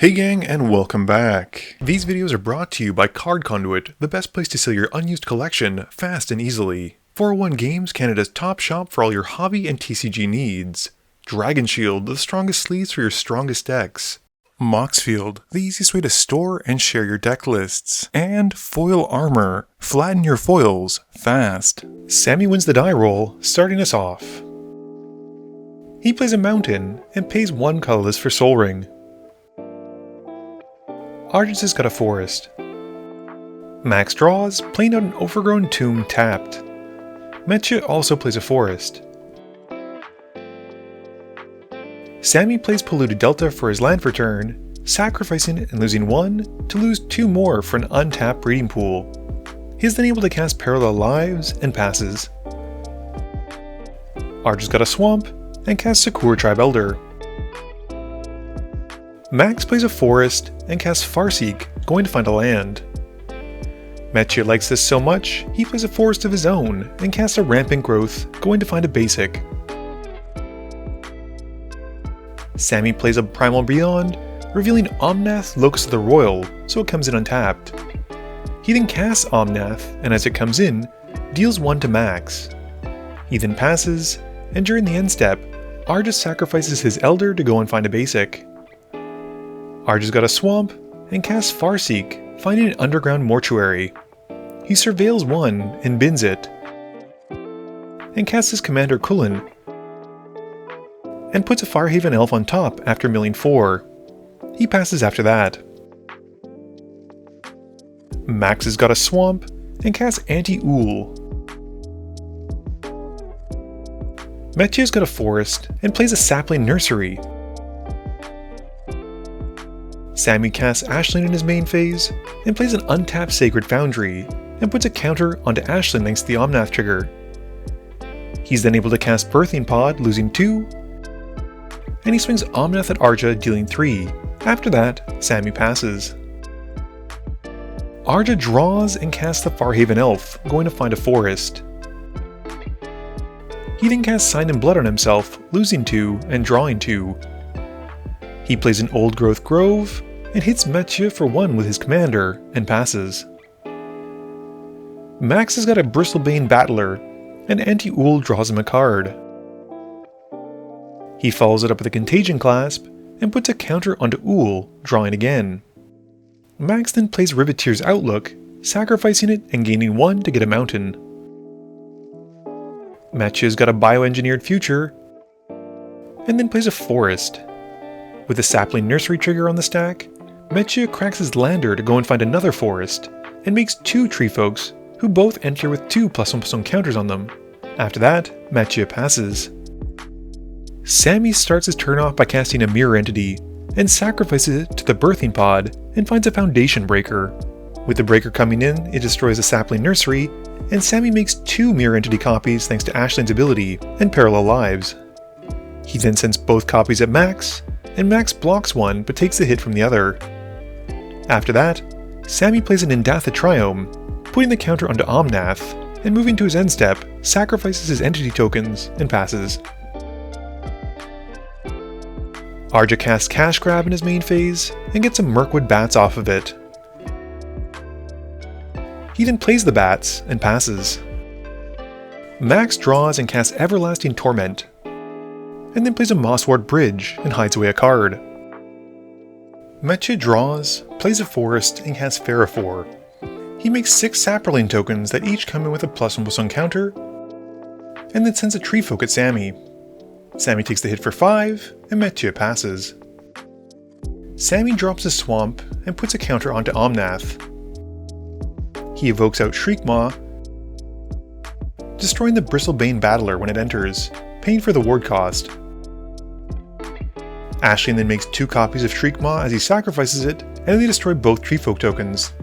Hey gang, and welcome back. These videos are brought to you by Card Conduit, the best place to sell your unused collection fast and easily. 401 Games, Canada's top shop for all your hobby and TCG needs. Dragon Shield, the strongest sleeves for your strongest decks. Moxfield, the easiest way to store and share your deck lists. And Foil Armor, flatten your foils fast. Sammy wins the die roll, starting us off. He plays a mountain and pays 1 colorless for Sol Ring. Argent has got a forest. Max draws, playing out an overgrown tomb tapped. Muddstah also plays a forest. Sammy plays Polluted Delta for his land for turn, sacrificing and losing 1 to lose 2 more for an untapped breeding pool. He is then able to cast Parallel Lives and passes. Argent's got a swamp and casts Sakura Tribe Elder. Max plays a forest and casts Farseek, going to find a land. Muddstah likes this so much, he plays a forest of his own and casts a Rampant Growth, going to find a basic. Sammy plays a Primal Beyond, revealing Omnath, Locus of the Royal, so it comes in untapped. He then casts Omnath, and as it comes in, deals 1 to Max. He then passes, and during the end step, Argent sacrifices his Elder to go and find a basic. Argent's got a swamp and casts Farseek, finding an underground mortuary. He surveils 1 and bins it, and casts his commander Kulin, and puts a Firehaven Elf on top after milling 4. He passes after that. Max has got a swamp and casts Auntie Ool. Muddstah's got a forest and plays a Sapling Nursery. Sammy casts Ashling in his main phase, and plays an untapped Sacred Foundry, and puts a counter onto Ashling thanks to the Omnath trigger. He's then able to cast Birthing Pod, losing 2, and he swings Omnath at Arja, dealing 3. After that, Sammy passes. Arja draws and casts the Farhaven Elf, going to find a forest. He then casts Sign in Blood on himself, losing 2 and drawing 2. He plays an Old Growth Grove, and hits Muddstah for 1 with his commander, and passes. Max has got a Bristlebane Battler, and Auntie Ool draws him a card. He follows it up with a Contagion Clasp, and puts a counter onto Ool, drawing again. Max then plays Riveteer's Outlook, sacrificing it and gaining 1 to get a mountain. Muddstah's got a Bioengineered Future, and then plays a forest. With a Sapling Nursery trigger on the stack, Muddstah cracks his Lander to go and find another forest, and makes 2 Tree Folks, who both enter with 2 +1/+1 counters on them. After that, Muddstah passes. Sammy starts his turn off by casting a Mirror Entity, and sacrifices it to the Birthing Pod, and finds a Foundation Breaker. With the Breaker coming in, it destroys a Sapling Nursery, and Sammy makes 2 Mirror Entity copies thanks to Ashling's ability, and Parallel Lives. He then sends both copies at Max, and Max blocks 1 but takes the hit from the other. After that, Sammy plays an Indatha Triome, putting the counter onto Omnath, and moving to his end step, sacrifices his entity tokens and passes. Arja casts Cash Grab in his main phase, and gets some Mirkwood Bats off of it. He then plays the Bats and passes. Max draws and casts Everlasting Torment, and then plays a Mosswort Bridge and hides away a card. Muddstah draws, plays a forest, and casts Ferrafor. He makes 6 Saproling tokens that each come in with a +1/+1 counter, and then sends a Tree Folk at Sammy. Sammy takes the hit for 5, and Muddstah passes. Sammy drops a swamp and puts a counter onto Omnath. He evokes out Shriekmaw, destroying the Bristlebane Battler when it enters, paying for the ward cost. Ashling then makes 2 copies of Shriekmaw as he sacrifices it, and they destroy both Treefolk tokens.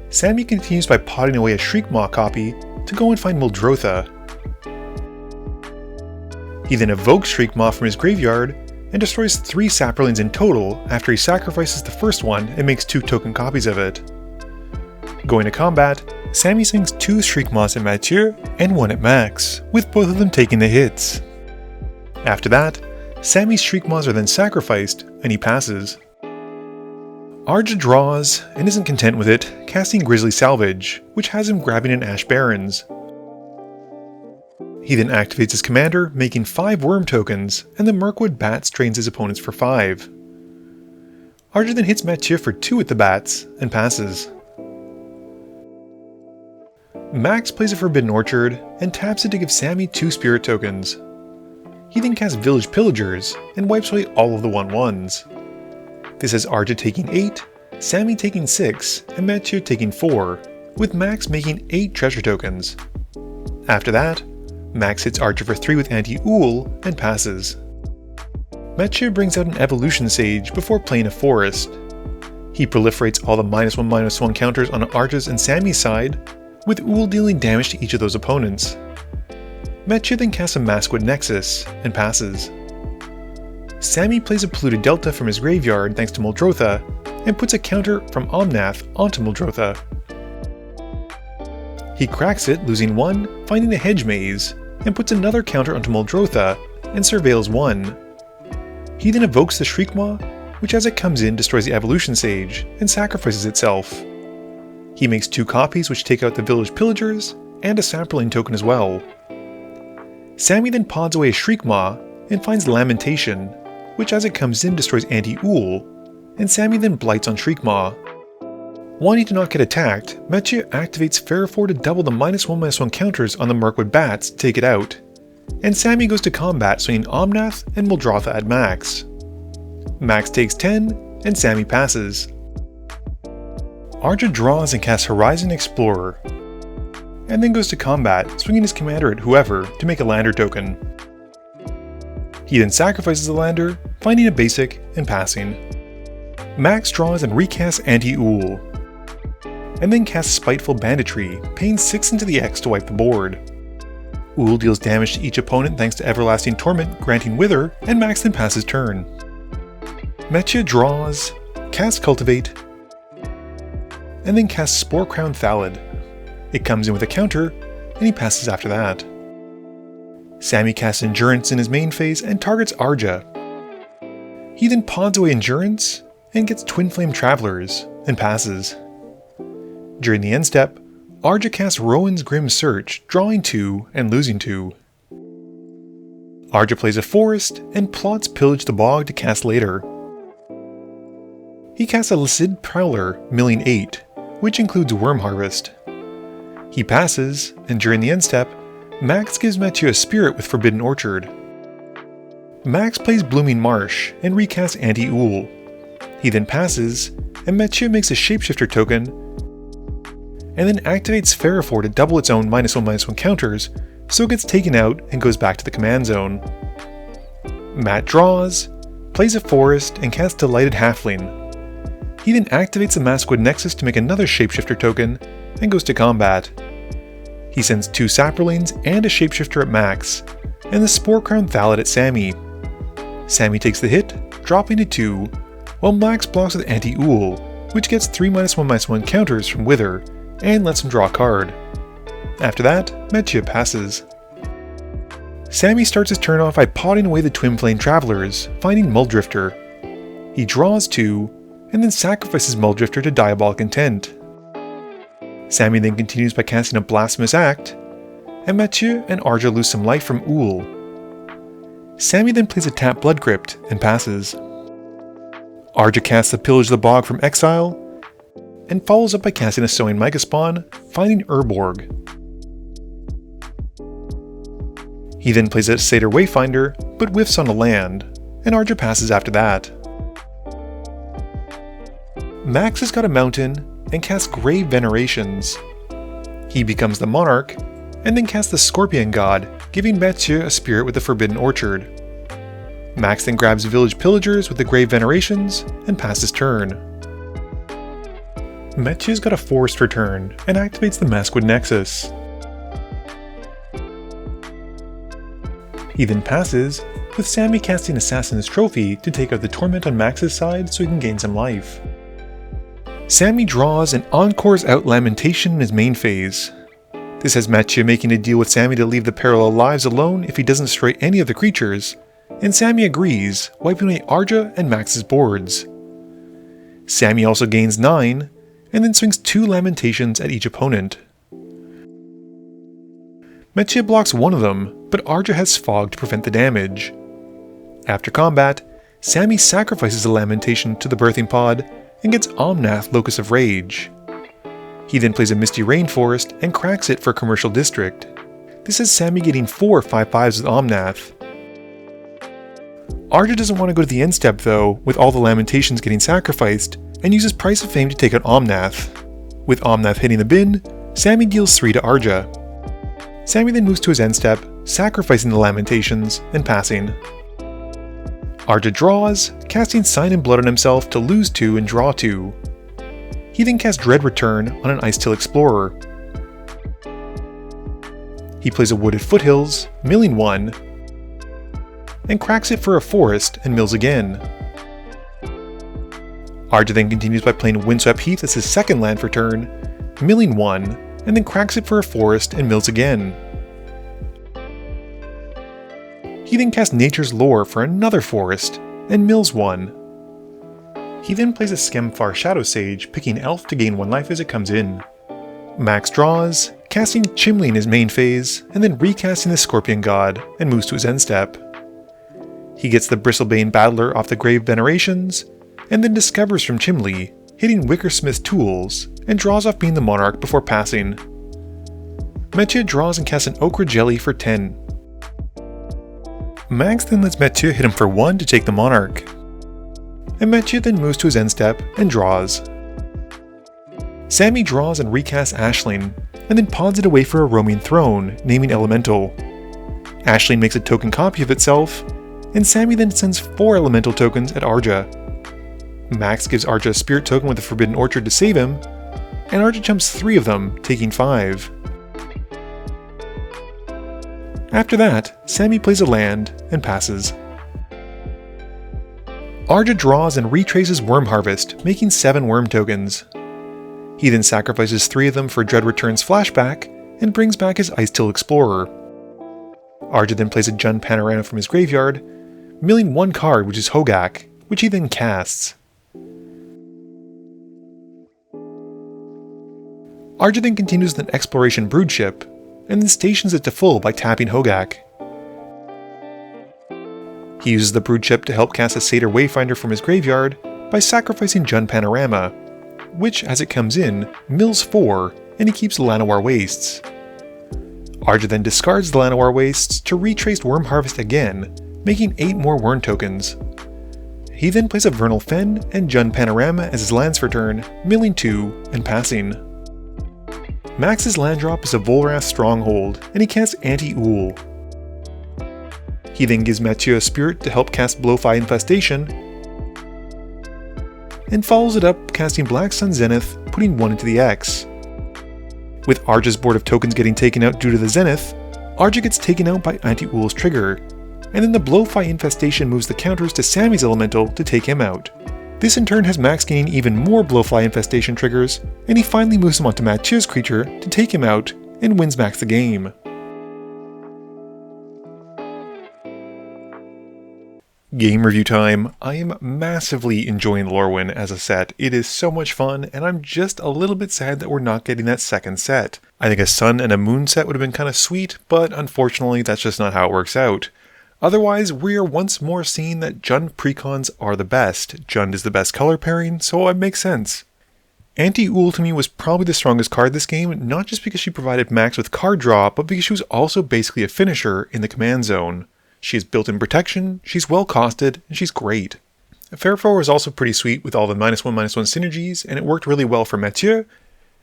Sammy continues by potting away a Shriekmaw copy to go and find Muldrotha. He then evokes Shriekmaw from his graveyard and destroys 3 Saprolings in total after he sacrifices the first one and makes 2 token copies of it. Going to combat, Sammy swings 2 Shriekmaws at Muddstah and 1 at Max, with both of them taking the hits. After that, Sammy's Shriekmaws are then sacrificed, and he passes. Arja draws, and isn't content with it, casting Grizzly Salvage, which has him grabbing an Ash Barrens. He then activates his commander, making 5 worm tokens, and the Mirkwood Bats drains his opponents for 5. Arja then hits Mathieu for 2 with the bats, and passes. Max plays a Forbidden Orchard, and taps it to give Sammy 2 spirit tokens. He then casts Village Pillagers, and wipes away all of the 1/1s. This has Arja taking 8, Sammy taking 6, and Mathieu taking 4, with Max making 8 treasure tokens. After that, Max hits Arja for 3 with Auntie Ool, and passes. Mathieu brings out an Evolution Sage before playing a Forest. He proliferates all the -1/-1 counters on Arja's and Sammy's side, with Ool dealing damage to each of those opponents. Mathieu then casts a Maskwood Nexus, and passes. Sammy plays a Polluted Delta from his graveyard thanks to Muldrotha, and puts a counter from Omnath onto Muldrotha. He cracks it, losing 1, finding a Hedge Maze, and puts another counter onto Muldrotha, and surveils 1. He then evokes the Shriekmaw, which as it comes in destroys the Evolution Sage, and sacrifices itself. He makes 2 copies which take out the Village Pillagers, and a Saproling token as well. Sammy then pods away a Shriekmaw, and finds Lamentation, which as it comes in destroys Auntie Ool, and Sammy then blights on Shriekmaw. Wanting to not get attacked, Mathieu activates Ferrafor to double the -1/-1 counters on the Mirkwood Bats to take it out, and Sammy goes to combat swinging Omnath and Muldrotha at Max. Max takes 10, and Sammy passes. Arja draws and casts Horizon Explorer, and then goes to combat, swinging his commander at whoever to make a lander token. He then sacrifices the lander, finding a basic, and passing. Max draws and recasts Auntie Ool, and then casts Spiteful Banditry, paying 6 into the X to wipe the board. Ool deals damage to each opponent thanks to Everlasting Torment, granting Wither, and Max then passes turn. Mathieu draws, casts Cultivate, and then casts Spore Crown Thallid. It comes in with a counter, and he passes after that. Sammy casts Endurance in his main phase and targets Arja. He then pods away Endurance, and gets Twin Flame Travelers, and passes. During the end step, Arja casts Rowan's Grim Search, drawing 2 and losing 2. Arja plays a Forest, and plots Pillage the Bog to cast later. He casts a Licid Prowler, milling 8, which includes Worm Harvest. He passes, and during the end step, Max gives Mathieu a Spirit with Forbidden Orchard. Max plays Blooming Marsh and recasts Auntie Ool. He then passes, and Mathieu makes a Shapeshifter token, and then activates Ferrafor to double its own -1/-1 counters, so it gets taken out and goes back to the command zone. Matt draws, plays a Forest, and casts Delighted Halfling. He then activates the Maskwood Nexus to make another Shapeshifter token, and goes to combat. He sends 2 Saprolings and a Shapeshifter at Max, and the Spore Crown Thallid at Sammy. Sammy takes the hit, dropping to 2, while Max blocks with Auntie Ool, which gets 3 -1/-1 counters from Wither, and lets him draw a card. After that, Mathieu passes. Sammy starts his turn off by potting away the Twin Flame Travelers, finding Muldrifter. He draws 2, and then sacrifices Muldrifter to Diabolic Intent. Sammy then continues by casting a Blasphemous Act, and Mathieu and Arja lose some life from Ool. Sammy then plays a Tap Blood Crypt, and passes. Arja casts the Pillage the Bog from exile, and follows up by casting a Sowing Megaspawn, finding Urborg. He then plays a Satyr Wayfinder, but whiffs on a land, and Arja passes after that. Max has got a mountain, and casts Grave Venerations. He becomes the Monarch, and then casts the Scorpion God, giving Mathieu a Spirit with the Forbidden Orchard. Max then grabs Village Pillagers with the Grave Venerations, and passes turn. Mathieu's got a Forest for turn, and activates the Maskwood Nexus. He then passes, with Sammy casting Assassin's Trophy to take out the Torment on Max's side so he can gain some life. Sammy draws and encores out Lamentation in his main phase. This has Mathieu making a deal with Sammy to leave the Parallel Lives alone if he doesn't destroy any of the creatures, and Sammy agrees, wiping away Arja and Max's boards. Sammy also gains 9, and then swings 2 Lamentations at each opponent. Metia blocks one of them, but Arja has Fog to prevent the damage. After combat, Sammy sacrifices a Lamentation to the Birthing Pod and gets Omnath, Locus of Rage. He then plays a Misty Rainforest and cracks it for Commercial District. This has Sammy getting 4 5/5s with Omnath. Arja doesn't want to go to the end step though, with all the Lamentations getting sacrificed, and uses Price of Fame to take out Omnath. With Omnath hitting the bin, Sammy deals 3 to Arja. Sammy then moves to his end step, sacrificing the Lamentations and passing. Arja draws, casting Sign and Blood on himself to lose 2 and draw 2. He then casts Dread Return on an Icetill Explorer. He plays a Wooded Foothills, milling 1, and cracks it for a forest and mills again. Arja then continues by playing Windswept Heath as his second land for turn, milling 1, and then cracks it for a forest and mills again. He then casts Nature's Lore for another forest, and mills 1. He then plays a Skemfar Shadow Sage, picking Elf to gain 1 life as it comes in. Max draws, casting Chimley in his main phase, and then recasting the Scorpion God, and moves to his end step. He gets the Bristlebane Battler off the Grave Venerations, and then discovers from Chimley, hitting Wickersmith Tools, and draws off being the Monarch before passing. Metia draws and casts an Okra Jelly for 10. Max then lets Metia hit him for 1 to take the Monarch. And Metia then moves to his end step and draws. Sammy draws and recasts Ashling, and then pods it away for a roaming throne, naming Elemental. Ashling makes a token copy of itself, and Sammy then sends 4 Elemental tokens at Arja. Max gives Arja a Spirit token with a Forbidden Orchard to save him, and Arja jumps 3 of them, taking 5. After that, Sammy plays a land and passes. Arja draws and retraces Worm Harvest, making 7 worm tokens. He then sacrifices 3 of them for Dread Return's Flashback, and brings back his Icetill Explorer. Arja then plays a Jund Panorama from his graveyard, milling 1 card, which is Hogak, which he then casts. Arja then continues with an Exploration Broodship, and then stations it to full by tapping Hogak. He uses the Broodship to help cast a Satyr Wayfinder from his graveyard by sacrificing Jund Panorama, which, as it comes in, mills 4, and he keeps Llanowar Wastes. Arja then discards the Llanowar Wastes to retrace Worm Harvest again, making 8 more Worm tokens. He then plays a Vernal Fen and Jund Panorama as his lands for turn, milling 2 and passing. Max's land drop is a Volrath Stronghold, and he casts Auntie Ool. He then gives Metia a Spirit to help cast Blowfly Infestation, and follows it up casting Black Sun Zenith, putting 1 into the X. With Arja's board of tokens getting taken out due to the Zenith, Arja gets taken out by Auntie Ool's trigger, and then the Blowfly Infestation moves the counters to Sammy's Elemental to take him out. This in turn has Max gaining even more Blowfly Infestation triggers, and he finally moves him onto Metia's creature to take him out, and wins Max the game. Game review time. I am massively enjoying Lorwyn as a set. It is so much fun, and I'm just a little bit sad that we're not getting that second set. I think a Sun and a Moon set would have been kind of sweet, but unfortunately that's just not how it works out. Otherwise, we are once more seeing that Jund precons are the best. Jund is the best color pairing, so it makes sense. Auntie Ool to me was probably the strongest card this game, not just because she provided Max with card draw, but because she was also basically a finisher in the command zone. She has built-in protection, she's well costed, and she's great. Ferrafor was also pretty sweet with all the -1/-1 synergies, and it worked really well for Metia.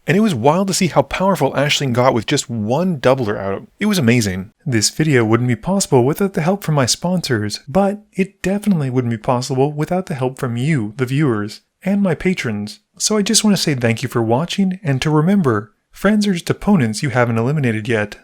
And it was wild to see how powerful Ashling got with just 1 doubler out. It was amazing. This video wouldn't be possible without the help from my sponsors, but it definitely wouldn't be possible without the help from you, the viewers, and my patrons. So I just want to say thank you for watching, and to remember, friends are just opponents you haven't eliminated yet.